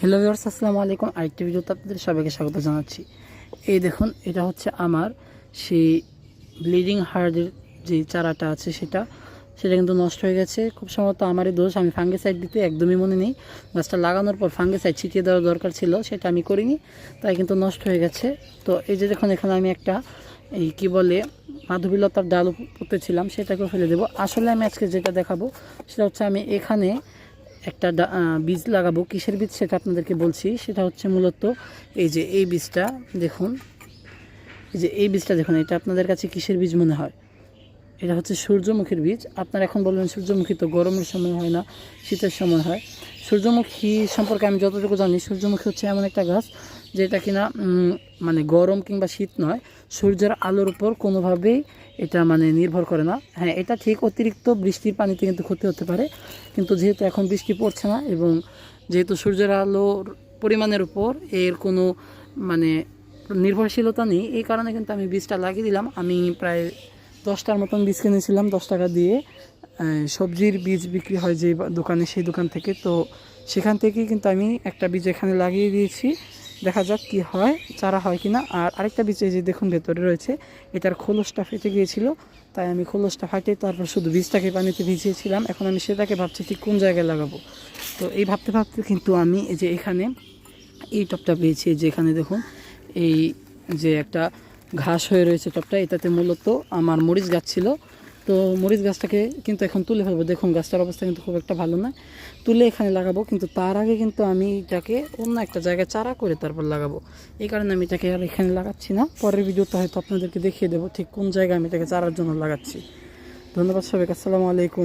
Hello viewers, আসসালামু আলাইকুম। আরেকটি ভিডিওতে আপনাদের সবাইকে স্বাগত জানাচ্ছি। এই দেখুন, এটা হচ্ছে আমার সেই ব্লিডিং হার্টের যে চারাটা আছে সেটা কিন্তু নষ্ট হয়ে গেছে। খুব সম্ভবত আমারই দোষ, আমি ফাঙ্গিসাইড দিতে একদমই মনে নেই। গাছটা লাগানোর পর ফাঙ্গিসাইড ছিটিয়ে দেওয়ার দরকার ছিল, সেটা আমি করিনি, তাই কিন্তু নষ্ট হয়ে গেছে। তো এই যে দেখুন, এখানে আমি একটা এই কী বলে মাধবীলতার ডাল পুঁতেছিলাম, সেটাকেও ফেলে দেবো। আসলে আমি আজকে যেটা দেখাবো সেটা হচ্ছে আমি এখানে একটা বীজ লাগাবো। কিসের বীজ সেটা আপনাদেরকে বলছি। সেটা হচ্ছে মূলত এই যে এই বীজটা দেখুন, এই যে এই বীজটা দেখুন, এটা আপনাদের কাছে কিসের বীজ মনে হয়? এটা হচ্ছে সূর্যমুখীর বীজ। আপনারা এখন বলবেন সূর্যমুখী তো গরমের সময় হয় না, শীতের সময় হয়। সূর্যমুখী সম্পর্কে আমি যতটুকু জানি, সূর্যমুখী হচ্ছে এমন একটা গাছ যেটা কিনা মানে গরম কিংবা শীত নয়, সূর্যের আলোর উপর কোনোভাবেই এটা মানে নির্ভর করে না। হ্যাঁ, এটা ঠিক, অতিরিক্ত বৃষ্টির পানিতে কিন্তু ক্ষতি হতে পারে, কিন্তু যেহেতু এখন বৃষ্টি পড়ছে না এবং যেহেতু সূর্যের আলোর পরিমাণের উপর এর কোনো মানে নির্ভরশীলতা নেই, এই কারণে কিন্তু আমি বীজটা লাগিয়ে দিলাম। আমি প্রায় 10টার মতন বীজ কিনেছিলাম 10 টাকা দিয়ে। সবজির বীজ বিক্রি হয় যে দোকানে, সেই দোকান থেকে। তো সেখান থেকেই কিন্তু আমি একটা বীজ এখানে লাগিয়ে দিয়েছি। দেখা যাক কি হয়, চারা হয় কিনা। আর আরেকটা বীজ এই যে দেখুন ভেতরে রয়েছে, এটার খোলসটা ফেটে গিয়েছিল, তাই আমি খোলসটা ফাটিয়ে তারপর শুধু বীজটাকে পানিতে ভিজিয়েছিলাম। এখন আমি সেটাকে ভাবছি ঠিক কোন জায়গায় লাগাবো। তো এই ভাবতে ভাবতে কিন্তু আমি এই যে এখানে এই টবটা পেয়েছি। যে এখানে দেখুন, এই যে একটা ঘাস হয়ে রয়েছে টবটা, এটাতে মূলত আমার মরিচ গাছ ছিল। তো মরিচ গাছটাকে কিন্তু এখন তুলে ফেলবো। দেখুন, গাছটার অবস্থা কিন্তু খুব একটা ভালো নয়, তুলে এখানে লাগাবো। কিন্তু তার আগে কিন্তু আমি এটাকে অন্য একটা জায়গায় চারা করে তারপর লাগাবো। এই কারণে আমি এটাকে আর এখানে লাগাচ্ছি না। পরের ভিডিওতে হয়তো আপনাদেরকে দেখিয়ে দেবো ঠিক কোন জায়গায় আমি এটাকে চারার জন্য লাগাচ্ছি। ধন্যবাদ সবাইকে, আসসালামু আলাইকুম।